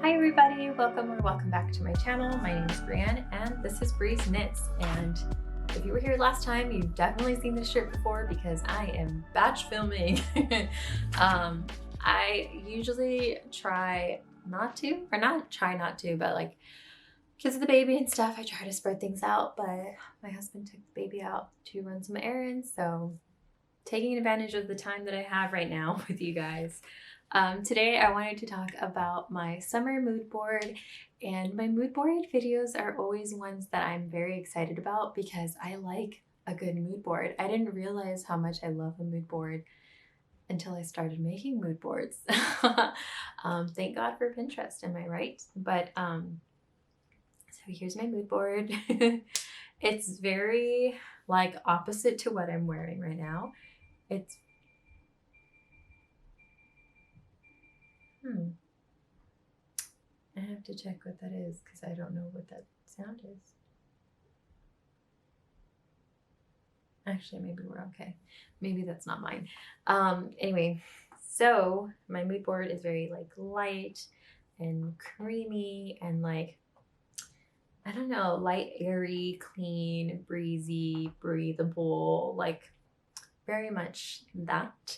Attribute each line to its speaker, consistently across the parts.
Speaker 1: Hi everybody, welcome back to my channel. My name is Brienne and this is Bree's Knits. And if you were here last time, you've definitely seen this shirt before because I am batch filming. I usually try not to, but like because of the baby and stuff, I try to spread things out, but my husband took the baby out to run some errands, so taking advantage of the time that I have right now with you guys. Today I wanted to talk about my summer mood board, and my mood board videos are always ones that I'm very excited about because I like a good mood board. I didn't realize how much I love a mood board until I started making mood boards. Thank God for Pinterest, am I right? But so here's my mood board. It's very like opposite to what I'm wearing right now. It's I have to check what that is because I don't know what that sound is. Actually, maybe we're okay. Maybe that's not mine. Anyway, so my mood board is very like light and creamy and like, I don't know, light, airy, clean, breezy, breathable, like very much that.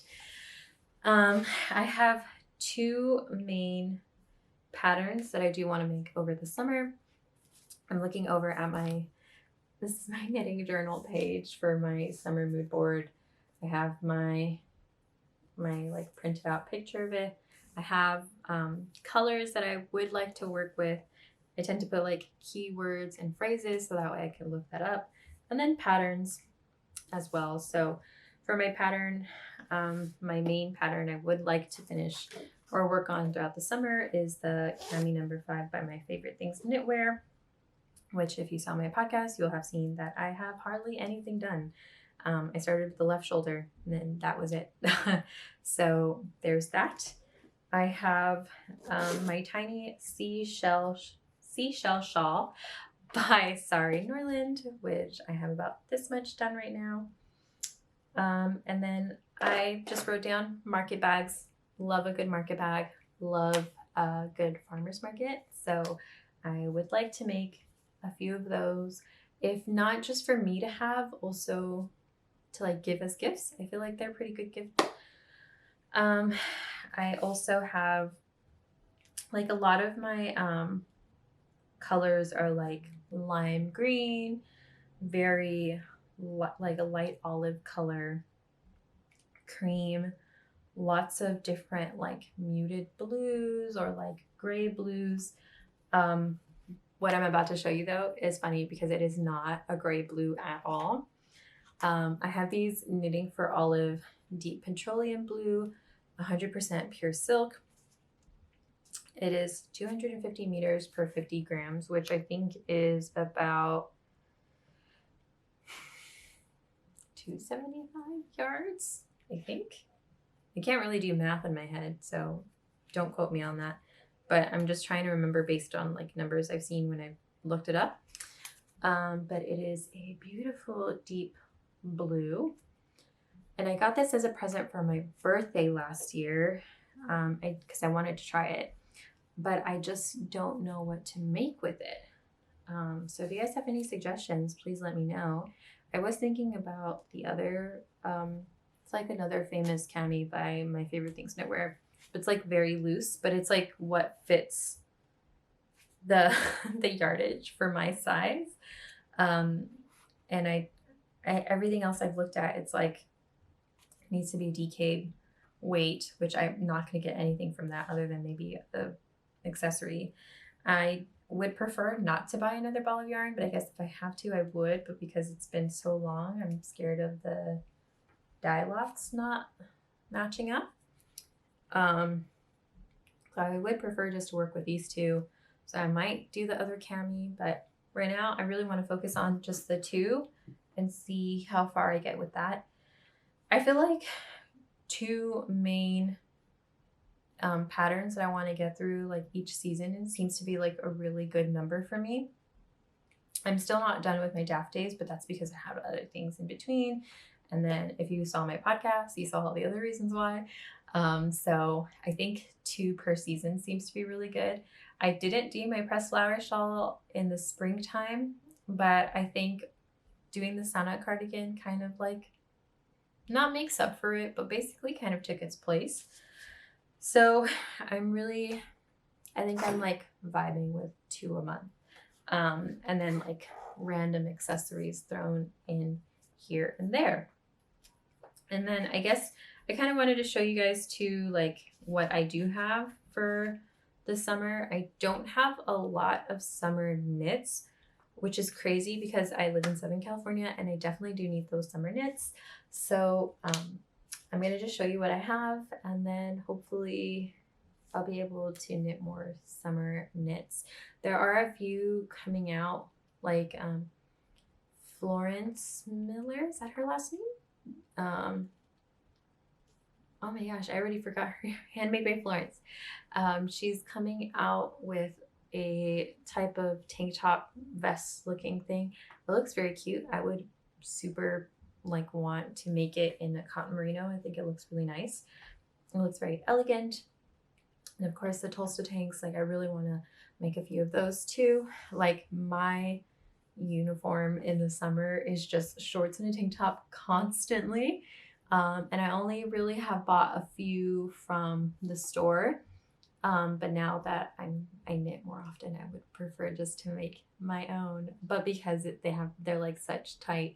Speaker 1: I have two main patterns that I do want to make over the summer. I'm looking over at this is my knitting journal page for my summer mood board. I have my like printed out picture of it. I have colors that I would like to work with. I tend to put like keywords and phrases so that way I can look that up, and then patterns as well. So for my pattern, my main pattern I would like to finish or work on throughout the summer is the Cami number 5 by My Favorite Things Knitwear, which if you saw my podcast, you'll have seen that I have hardly anything done. I started with the left shoulder and then that was it. So there's that. I have my tiny seashell shawl by Sari Norlund, which I have about this much done right now. And then I just wrote down market bags. Love a good market bag, love a good farmer's market. So I would like to make a few of those, if not just for me to have, also to like give as gifts. I feel like they're pretty good gifts. I also have like a lot of my colors are like lime green, very like a light olive color, cream, lots of different like muted blues or like gray blues. What I'm about to show you though is funny because it is not a gray blue at all. I have these Knitting for Olive Deep Petroleum Blue, 100% pure silk. It is 250 meters per 50 grams, which I think is about 275 yards, I think. I can't really do math in my head, so don't quote me on that. But I'm just trying to remember based on like numbers I've seen when I looked it up. But it is a beautiful deep blue. And I got this as a present for my birthday last year because I wanted to try it. But I just don't know what to make with it. So if you guys have any suggestions, please let me know. I was thinking about the other, it's like another famous Cami by My Favorite Things Knitwear. It's like very loose, but it's like what fits the the yardage for my size. And I everything else I've looked at, it's like it needs to be DK weight, which I'm not going to get anything from that other than maybe the accessory. I would prefer not to buy another ball of yarn, but I guess if I have to, I would. But because it's been so long, I'm scared of the dye lots not matching up. So I would prefer just to work with these two. So I might do the other Cami, but right now I really want to focus on just the two and see how far I get with that. I feel like two main patterns that I want to get through like each season, and it seems to be like a really good number for me. I'm still not done with my daft days, but that's because I have other things in between. And then if you saw my podcast, you saw all the other reasons why. So I think 2 per season seems to be really good. I didn't do my pressed flower shawl in the springtime, but I think doing the Sana cardigan kind of like not makes up for it, but basically kind of took its place. So I think I'm like vibing with 2 a month. And then like random accessories thrown in here and there. And then I guess I kind of wanted to show you guys too, like what I do have for the summer. I don't have a lot of summer knits, which is crazy because I live in Southern California and I definitely do need those summer knits. So I'm going to just show you what I have, and then hopefully I'll be able to knit more summer knits. There are a few coming out, like Florence Miller, is that her last name? Oh my gosh, I already forgot her. Handmade by Florence. She's coming out with a type of tank top vest looking thing. It looks very cute. I would super like want to make it in a cotton merino. I think it looks really nice. It looks very elegant. And of course the Tulsa tanks, like I really want to make a few of those too. Like my uniform in the summer is just shorts and a tank top constantly. And I only really have bought a few from the store. But now that I knit more often, I would prefer just to make my own. But because they're like such tight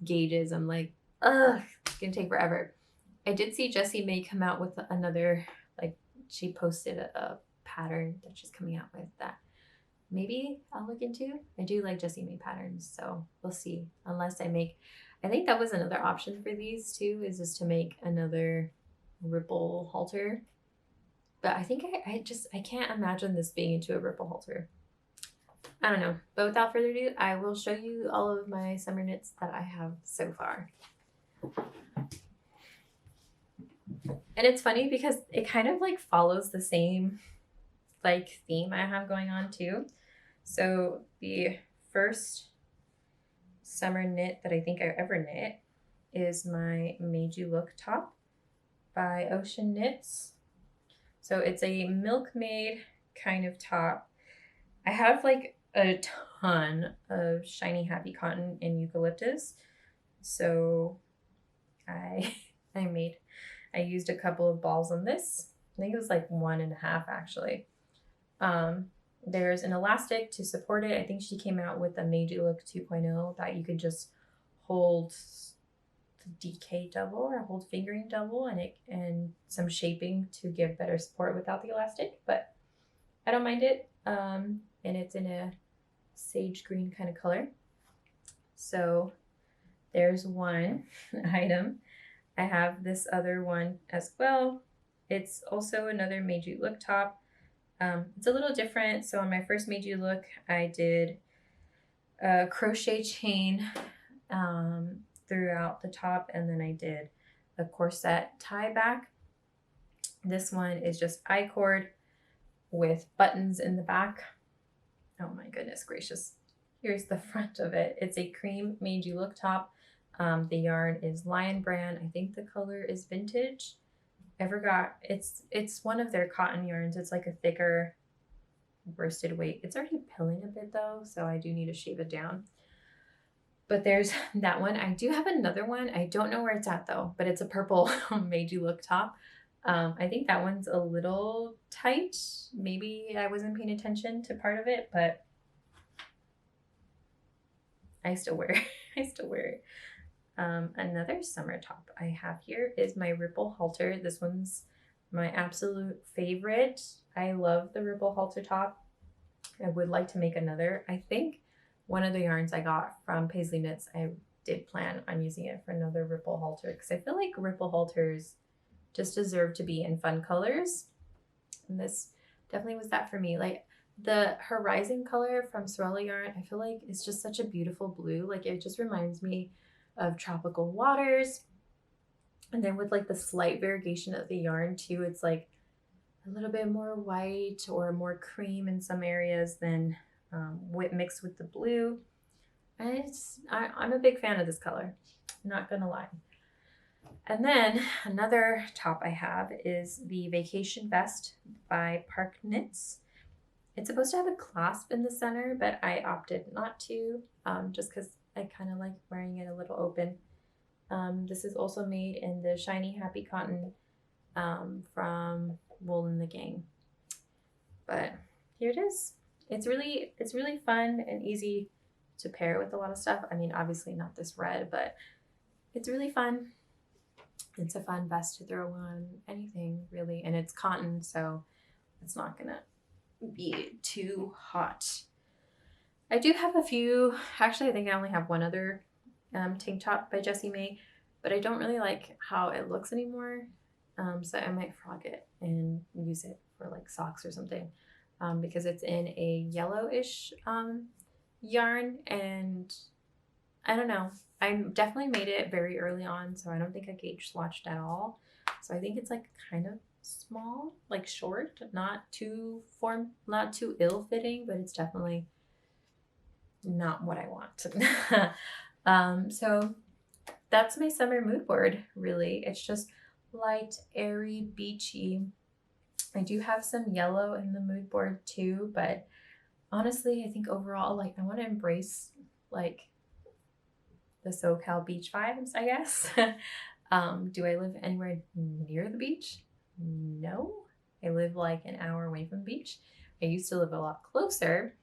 Speaker 1: gauges, I'm like, ugh, it's gonna take forever. I did see Jessie May come out with another, like she posted a pattern that she's coming out with that maybe I'll look into. I do like Jessie May patterns, so we'll see. Unless I think that was another option for these too, is just to make another ripple halter. But I think I can't imagine this being into a ripple halter. I don't know. But without further ado, I will show you all of my summer knits that I have so far. And it's funny because it kind of like follows the same like theme I have going on too. So the first summer knit that I think I ever knit is my Made You Look top by Ocean Knits. So it's a milkmaid kind of top. I have like a ton of shiny happy cotton and eucalyptus. So I used a couple of balls on this. I think it was like 1.5 actually. There's an elastic to support it. I think she came out with a Made You Look 2.0 that you could just hold the DK double or hold fingering double and some shaping to give better support without the elastic, but I don't mind it. And it's in a sage green kind of color. So there's one item. I have this other one as well. It's also another Made You Look top. It's a little different. So on my first Made You Look, I did a crochet chain throughout the top, and then I did a corset tie back. This one is just I-cord with buttons in the back. Oh my goodness gracious. Here's the front of it. It's a cream Made You Look top. The yarn is Lion Brand. I think the color is Vintage. I forgot. It's one of their cotton yarns. It's like a thicker worsted weight. It's already pilling a bit though, so I do need to shave it down. But there's that one. I do have another one. I don't know where it's at though, but it's a purple Made You Look top. I think that one's a little tight. Maybe I wasn't paying attention to part of it, but I still wear it. I still wear it. Another summer top I have here is my ripple halter. This one's my absolute favorite. I love the ripple halter top. I would like to make another. I think one of the yarns I got from Paisley Knits, I did plan on using it for another ripple halter because I feel like ripple halters just deserve to be in fun colors. And this definitely was that for me. Like the Horizon color from Sorella yarn, I feel like it's just such a beautiful blue. Like it just reminds me of tropical waters. And then with like the slight variegation of the yarn too, it's like a little bit more white or more cream in some areas than mixed with the blue. And I'm a big fan of this color, not gonna lie. And then another top I have is the Vacation Vest by Park Knits. It's supposed to have a clasp in the center, but I opted not to, just because I kind of like wearing it a little open. This is also made in the shiny happy cotton from Wool and the Gang. But here it is. It's really fun and easy to pair with a lot of stuff. I mean, obviously not this red, but it's really fun. It's a fun vest to throw on anything really, and it's cotton, so it's not gonna be too hot. I do have a few, actually I think I only have one other tank top by Jessie May, but I don't really like how it looks anymore, so I might frog it and use it for like socks or something, because it's in a yellowish yarn, and I don't know, I definitely made it very early on, so I don't think I gauge swatched at all, so I think it's like kind of small, like short, not too ill-fitting, but it's definitely not what I want. So that's my summer mood board, really. It's just light, airy, beachy. I do have some yellow in the mood board too, but honestly, I think overall, like, I want to embrace like the SoCal beach vibes, I guess. Do I live anywhere near the beach? No. I live like an hour away from the beach. I used to live a lot closer,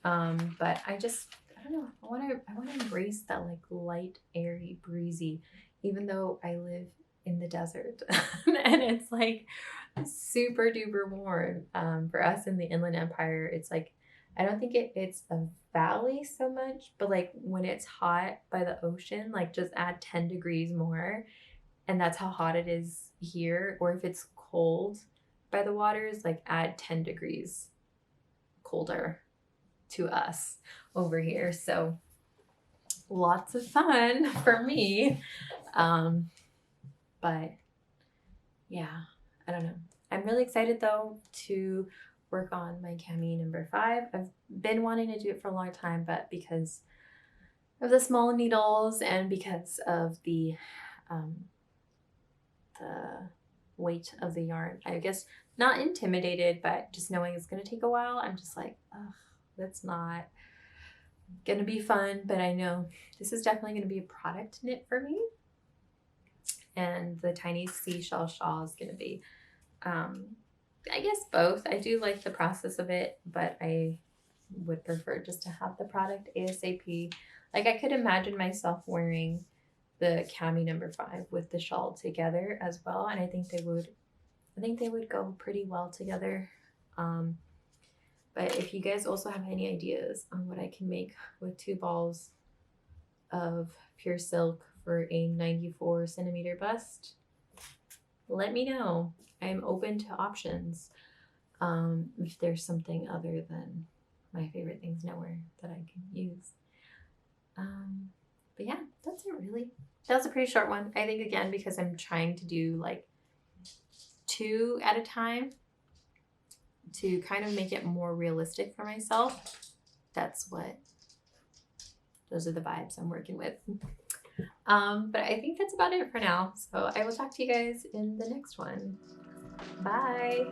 Speaker 1: but I don't know. I want to embrace that like light, airy, breezy, even though I live in the desert and it's like super duper warm. For us in the Inland Empire, it's like, I don't think it's a valley so much, but like when it's hot by the ocean, like just add 10 degrees more, and that's how hot it is here. Or if it's cold by the waters, like add 10 degrees colder to us over here. So lots of fun for me. But yeah, I don't know. I'm really excited though to work on my Cami number 5. I've been wanting to do it for a long time, but because of the small needles and because of the weight of the yarn, I guess not intimidated, but just knowing it's going to take a while, I'm just like, ugh, that's not going to be fun. But I know this is definitely going to be a product knit for me. And the tiny seashell shawl is going to be, I guess both. I do like the process of it, but I would prefer just to have the product ASAP. Like, I could imagine myself wearing the Cami number 5 with the shawl together as well, and I think they would go pretty well together. But if you guys also have any ideas on what I can make with 2 balls of pure silk for a 94 centimeter bust, let me know. I'm open to options. If there's something other than my favorite things knitwear that I can use. But yeah, that's it really. That was a pretty short one. I think, again, because I'm trying to do like 2 at a time to kind of make it more realistic for myself. Those are the vibes I'm working with. But I think that's about it for now. So I will talk to you guys in the next one. Bye.